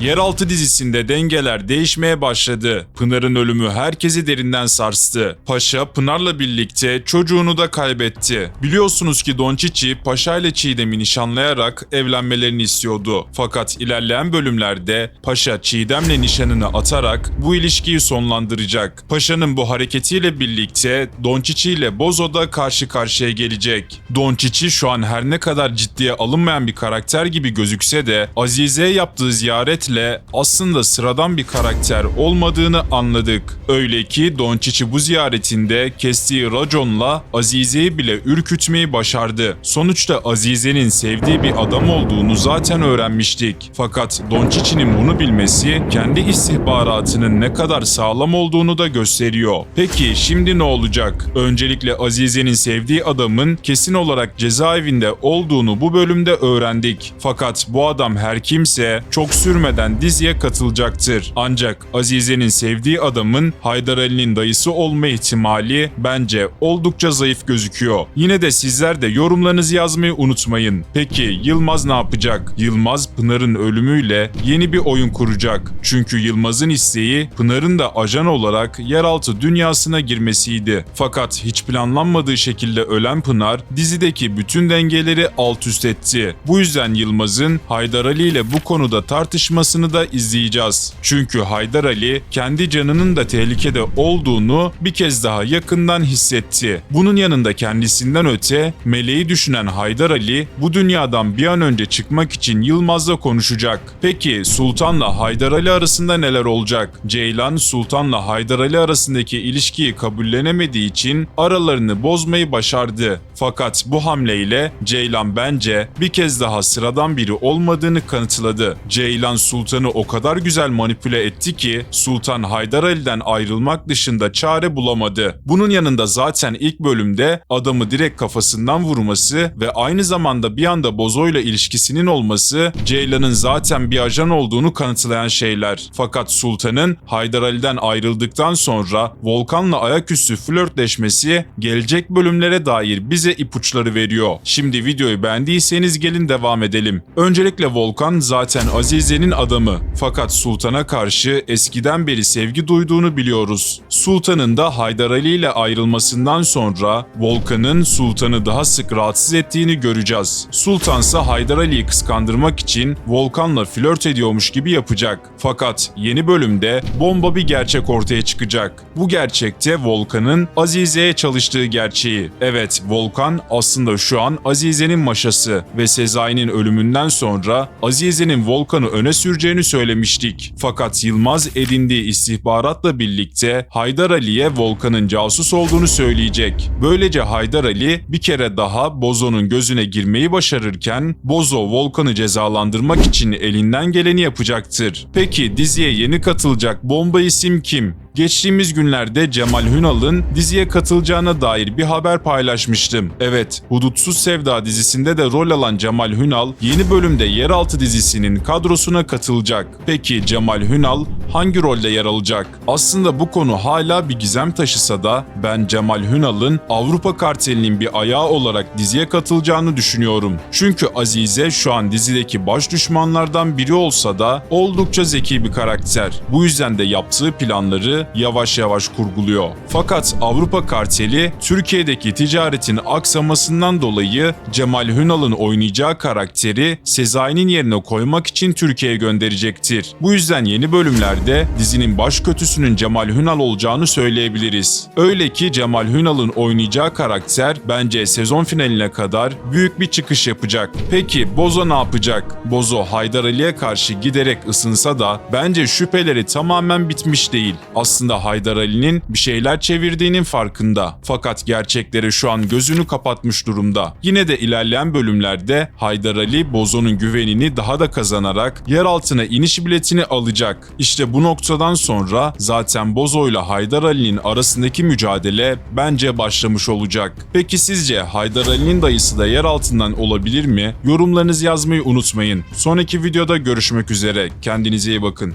Yeraltı dizisinde dengeler değişmeye başladı. Pınar'ın ölümü herkesi derinden sarstı. Paşa Pınar'la birlikte çocuğunu da kaybetti. Biliyorsunuz ki Don Çiçi Paşa ile Çiğdem'i nişanlayarak evlenmelerini istiyordu. Fakat ilerleyen bölümlerde Paşa Çiğdem'le nişanını atarak bu ilişkiyi sonlandıracak. Paşa'nın bu hareketiyle birlikte Don Çiçi ile Bozo da karşı karşıya gelecek. Don Çiçi şu an her ne kadar ciddiye alınmayan bir karakter gibi gözükse de Azize'ye yaptığı ziyaretle aslında sıradan bir karakter olmadığını anladık. Öyle ki Don Çiçi bu ziyaretinde kestiği raconla Azize'yi bile ürkütmeyi başardı. Sonuçta Azize'nin sevdiği bir adam olduğunu zaten öğrenmiştik. Fakat Don Çiçi'nin bunu bilmesi kendi istihbaratının ne kadar sağlam olduğunu da gösteriyor. Peki şimdi ne olacak? Öncelikle Azize'nin sevdiği adamın kesin olarak cezaevinde olduğunu bu bölümde öğrendik. Fakat bu adam her kimse çok sürmeden diziye katılacaktır. Ancak Azize'nin sevdiği adamın Haydar Ali'nin dayısı olma ihtimali bence oldukça zayıf gözüküyor. Yine de sizler de yorumlarınızı yazmayı unutmayın. Peki Yılmaz ne yapacak? Yılmaz Pınar'ın ölümüyle yeni bir oyun kuracak. Çünkü Yılmaz'ın isteği Pınar'ın da ajan olarak yeraltı dünyasına girmesiydi. Fakat hiç planlanmadığı şekilde ölen Pınar dizideki bütün dengeleri alt üst etti. Bu yüzden Yılmaz'ın Haydar Ali ile bu konuda tartışmasını da izleyeceğiz. Çünkü Haydar Ali kendi canının da tehlikede olduğunu bir kez daha yakından hissetti. Bunun yanında kendisinden öte meleği düşünen Haydar Ali bu dünyadan bir an önce çıkmak için Yılmaz'la konuşacak. Peki Sultan'la Haydar Ali arasında neler olacak? Ceylan Sultan'la Haydar Ali arasındaki ilişkiyi kabullenemediği için aralarını bozmayı başardı. Fakat bu hamleyle Ceylan bence bir kez daha sıradan biri olmadığını kanıtladı. Ceylan Sultan'ı o kadar güzel manipüle etti ki Sultan Haydar Ali'den ayrılmak dışında çare bulamadı. Bunun yanında zaten ilk bölümde adamı direkt kafasından vurması ve aynı zamanda bir anda Bozo'yla ilişkisinin olması Ceylan'ın zaten bir ajan olduğunu kanıtlayan şeyler. Fakat Sultan'ın Haydar Ali'den ayrıldıktan sonra Volkan'la ayaküstü flörtleşmesi gelecek bölümlere dair bize ipuçları veriyor. Şimdi videoyu beğendiyseniz gelin devam edelim. Öncelikle Volkan zaten Azize'nin adamı. Fakat Sultan'a karşı eskiden beri sevgi duyduğunu biliyoruz. Sultan'ın da Haydar Ali ile ayrılmasından sonra Volkan'ın Sultan'ı daha sık rahatsız ettiğini göreceğiz. Sultan ise Haydar Ali'yi kıskandırmak için Volkan'la flört ediyormuş gibi yapacak. Fakat yeni bölümde bomba bir gerçek ortaya çıkacak. Bu gerçekte Volkan'ın Azize'ye çalıştığı gerçeği. Evet, Volkan aslında şu an Azize'nin maşası ve Sezai'nin ölümünden sonra Azize'nin Volkan'ı öne süreceğini söylemiştik. Fakat Yılmaz edindiği istihbaratla birlikte Haydar Ali'ye Volkan'ın casus olduğunu söyleyecek. Böylece Haydar Ali bir kere daha Bozo'nun gözüne girmeyi başarırken Bozo Volkan'ı cezalandırmak için elinden geleni yapacaktır. Peki diziye yeni katılacak bomba isim kim? Geçtiğimiz günlerde Cemal Hünal'ın diziye katılacağına dair bir haber paylaşmıştım. Evet, Hudutsuz Sevda dizisinde de rol alan Cemal Hünal yeni bölümde Yeraltı dizisinin kadrosuna katılacak. Peki Cemal Hünal hangi rolde yer alacak? Aslında bu konu hala bir gizem taşısa da ben Cemal Hünal'ın Avrupa Karteli'nin bir ayağı olarak diziye katılacağını düşünüyorum. Çünkü Azize şu an dizideki baş düşmanlardan biri olsa da oldukça zeki bir karakter. Bu yüzden de yaptığı planları yavaş yavaş kurguluyor. Fakat Avrupa Karteli Türkiye'deki ticaretin aksamasından dolayı Cemal Hünal'ın oynayacağı karakteri Sezai'nin yerine koymak için Türkiye'ye gönderecektir. Bu yüzden yeni bölümlerde dizinin baş kötüsünün Cemal Hünal olacağını söyleyebiliriz. Öyle ki Cemal Hünal'ın oynayacağı karakter bence sezon finaline kadar büyük bir çıkış yapacak. Peki Bozo ne yapacak? Bozo Haydar Ali'ye karşı giderek ısınsa da bence şüpheleri tamamen bitmiş değil. Aslında Haydar Ali'nin bir şeyler çevirdiğinin farkında. Fakat gerçeklere şu an gözünü kapatmış durumda. Yine de ilerleyen bölümlerde Haydar Ali Bozo'nun güvenini daha da kazanarak yeraltına iniş biletini alacak. İşte bu noktadan sonra zaten Bozo ile Haydar Ali'nin arasındaki mücadele bence başlamış olacak. Peki sizce Haydar Ali'nin dayısı da yer altından olabilir mi? Yorumlarınızı yazmayı unutmayın. Sonraki videoda görüşmek üzere. Kendinize iyi bakın.